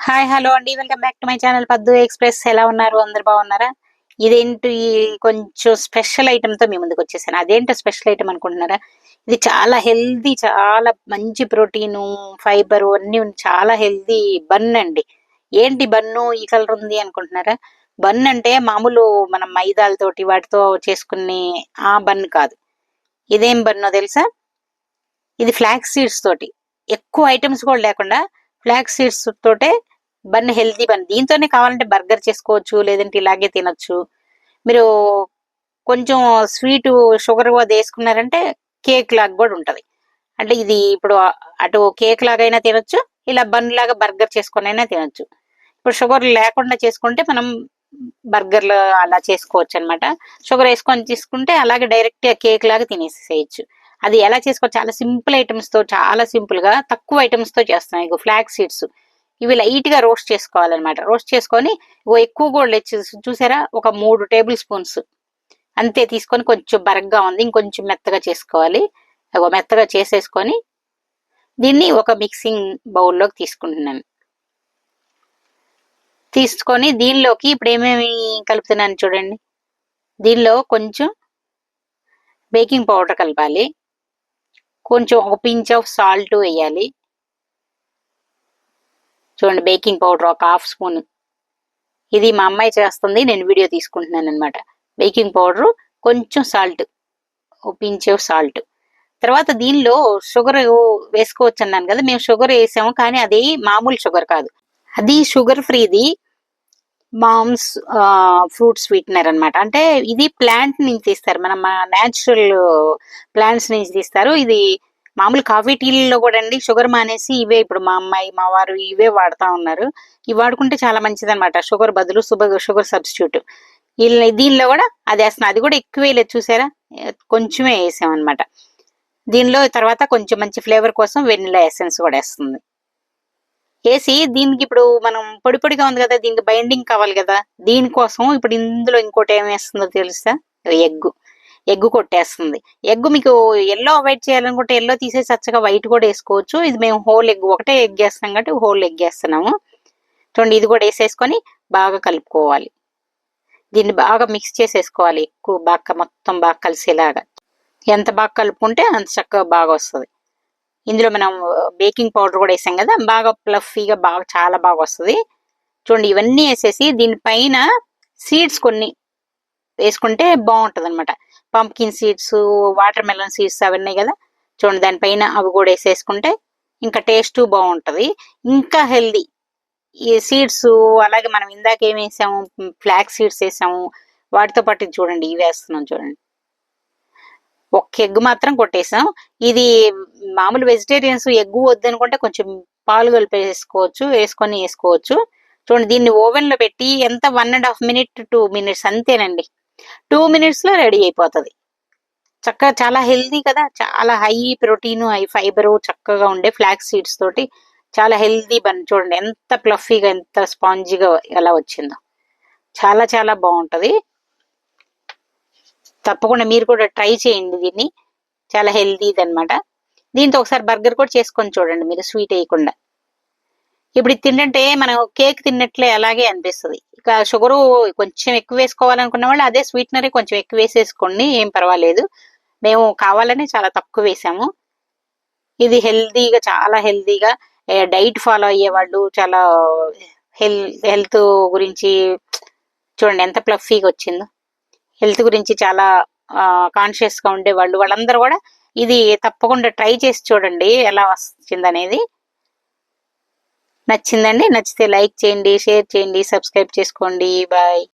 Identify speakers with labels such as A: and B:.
A: Hi hello అండి, welcome back to my channel పద్దు express. ఎలా ఉన్నారు? అందరు బాగున్నారా? ఇదేంటి కొంచెం స్పెషల్ ఐటమ్ తో మీ ముందుకు వచ్చేసాను. అదేంటో స్పెషల్ ఐటమ్ అనుకుంటున్నారా? ఇది చాలా హెల్దీ, చాలా మంచి ప్రోటీన్, ఫైబర్ అన్ని చాలా హెల్దీ బన్ అండి. ఏంటి బన్ను ఈ కలర్ ఉంది అనుకుంటున్నారా? బన్ అంటే మామూలు మనం మైదాలతోటి వాటితో చేసుకునే ఆ బన్ కాదు. ఇదేం బన్నో తెలుసా? ఇది ఫ్లాక్స్ సీడ్స్ తోటి, ఎక్కువ ఐటమ్స్ కూడా లేకుండా ఫ్లాక్స్ సీడ్స్ తోటే బన్, హెల్తీ బన్. దీంతోనే కావాలంటే బర్గర్ చేసుకోవచ్చు, లేదంటే ఇలాగే తినొచ్చు. మీరు కొంచెం స్వీట్ షుగర్ అది వేసుకున్నారంటే కేక్ లాగా కూడా ఉంటది. అంటే ఇది ఇప్పుడు అటు కేక్ లాగైనా తినొచ్చు, ఇలా బన్ లాగా బర్గర్ చేసుకొని అయినా తినొచ్చు. ఇప్పుడు షుగర్ లేకుండా చేసుకుంటే మనం బర్గర్లు అలా చేసుకోవచ్చు అనమాట. షుగర్ వేసుకొని తీసుకుంటే అలాగే డైరెక్ట్ గా కేక్ లాగా తినేసేయచ్చు. అది ఎలా చేసుకోవచ్చు? చాలా సింపుల్ ఐటమ్స్ తో, చాలా సింపుల్ గా తక్కువ ఐటమ్స్ తో చేస్తున్నాయి. ఇగో ఫ్లాక్స్ సీడ్స్, ఇవి లైట్ గా రోస్ట్ చేసుకోవాలన్నమాట. రోస్ట్ చేసుకొని ఎక్కువ కూడా చూసారా, ఒక 3 టేబుల్ స్పూన్స్ అంతే తీసుకొని, కొంచెం బరగ్గా ఉంది, ఇంకొంచెం మెత్తగా చేసుకోవాలి. మెత్తగా చేసేసుకొని దీన్ని ఒక మిక్సింగ్ బౌల్లోకి తీసుకుంటున్నాను. తీసుకొని దీనిలోకి ఇప్పుడు ఏమేమి కలుపుతున్నాను చూడండి. దీనిలో కొంచెం బేకింగ్ పౌడర్ కలపాలి, కొంచెం ఒక పించ్ ఆఫ్ సాల్ట్ వేయాలి. చూడండి, బేకింగ్ పౌడర్ ఒక 1/2 స్పూన్. ఇది మా అమ్మాయి చేస్తుంది, నేను వీడియో తీసుకుంటున్నాను అనమాట. బేకింగ్ పౌడర్, కొంచెం సాల్ట్, ఒక పించ్ ఆఫ్ సాల్ట్. తర్వాత దీనిలో షుగర్ వేసుకోవచ్చు అన్నాను కదా, మేము షుగర్ వేసాము, కానీ అది మామూలు షుగర్ కాదు, అది షుగర్ ఫ్రీది మామ్స్ ఫ్రూట్ స్వీట్నర్ అనమాట. అంటే ఇది ప్లాంట్ నుంచి తీస్తారు, మనం న్యాచురల్ ప్లాంట్స్ నుంచి తీస్తారు. ఇది మామూలు కాఫీ టీలలో కూడా అండి షుగర్ మానేసి ఇవే ఇప్పుడు మా అమ్మాయి మా వారు ఇవే వాడుతా ఉన్నారు. ఇవి వాడుకుంటే చాలా మంచిది అనమాట, షుగర్ బదులు షుగర్ సబ్స్టిట్యూట్. దీనిలో కూడా అది వేస్తున్నాం, అది కూడా ఎక్కువ వేయలేదు చూసారా, కొంచెమే వేసాం అనమాట. దీనిలో తర్వాత కొంచెం మంచి ఫ్లేవర్ కోసం వెనిలా ఎసెన్స్ కూడా వేస్తుంది. వేసి దీనికి ఇప్పుడు మనం పొడి పొడిగా ఉంది కదా, దీనికి బైండింగ్ కావాలి కదా, దీనికోసం ఇప్పుడు ఇందులో ఇంకోటి ఏం వేస్తుందో తెలుసా? ఎగ్గు కొట్టేస్తుంది. ఎగ్గు మీకు ఎల్లో అవాయిడ్ చేయాలనుకుంటే ఎల్లో తీసేసి చక్కగా వైట్ కూడా వేసుకోవచ్చు. ఇది మేము హోల్ ఎగ్, ఒకటే ఎగ్ వేస్తున్నాం కాబట్టి హోల్ ఎగ్ వేస్తున్నాము. చూడండి, ఇది కూడా వేసేసుకొని బాగా కలుపుకోవాలి. దీన్ని బాగా మిక్స్ చేసేసుకోవాలి, ఎక్కువ బాగా మొత్తం బాగా కలిసేలాగా. ఎంత బాగా కలుపుకుంటే అంత చక్కగా బాగా వస్తుంది. ఇందులో మనం బేకింగ్ పౌడర్ కూడా వేసాం కదా, బాగా ప్లఫీగా బాగా చాలా బాగా వస్తుంది. చూడండి, ఇవన్నీ వేసేసి దీనిపైన సీడ్స్ కొన్ని వేసుకుంటే బాగుంటుంది అనమాట. Pumpkin seeds, water melon seeds అవన్నీ కదా, చూడండి దానిపైన అవి కూడా వేసేసుకుంటే ఇంకా టేస్ట్ బాగుంటుంది, ఇంకా హెల్దీ. ఈ సీడ్స్ అలాగే మనం ఇందాక ఏం వేసాము, ఫ్లాక్స్ సీడ్స్ వేసాము, వాటితో పాటు చూడండి ఇవి వేస్తున్నాం. చూడండి, ఒక్క ఎగ్ మాత్రం కొట్టేసాం. ఇది మామూలు వెజిటేరియన్స్ ఎగ్ వద్దనుకుంటే కొంచెం పాలు వేసుకోవచ్చు. చూడండి, దీన్ని ఓవెన్ లో పెట్టి ఎంత 1.5 మినిట్ 2 మినిట్స్ అంతేనండి. 2 మినిట్స్ లో రెడీ అయిపోతుంది. చక్కగా చాలా హెల్దీ కదా, చాలా హై ప్రోటీన్, హై ఫైబర్, చక్కగా ఉండే ఫ్లాక్స్ సీడ్స్ తోటి చాలా హెల్దీ బన్. చూడండి ఎంత ప్లఫీగా, ఎంత స్పాంజీగా ఎలా వచ్చిందో, చాలా చాలా బాగుంటది. తప్పకుండా మీరు కూడా ట్రై చేయండి దీన్ని, చాలా హెల్దీది అనమాట. దీంతో ఒకసారి బర్గర్ కూడా చేసుకొని చూడండి మీరు, స్వీట్ వేయకుండా. ఇప్పుడు ఇది తింటే మనం కేక్ తిన్నట్లే అలాగే అనిపిస్తుంది. ఇక షుగరు కొంచెం ఎక్కువ వేసుకోవాలనుకున్న వాళ్ళు అదే స్వీట్నరే కొంచెం ఎక్కువ వేసేసుకోండి, ఏం పర్వాలేదు. మేము కావాలని చాలా తక్కువ వేసాము. ఇది హెల్దీగా, చాలా హెల్దీగా డైట్ ఫాలో అయ్యే వాళ్ళు, చాలా హెల్త్ గురించి చూడండి ఎంత ప్లఫీగా వచ్చిందో. హెల్త్ గురించి చాలా కాన్షియస్ గా ఉండే వాళ్ళందరూ కూడా ఇది తప్పకుండా ట్రై చేసి చూడండి ఎలా వచ్చిందనేది. నచ్చిందండి? నచ్చితే లైక్ చేయండి, షేర్ చేయండి, సబ్స్క్రైబ్ చేసుకోండి. బాయ్.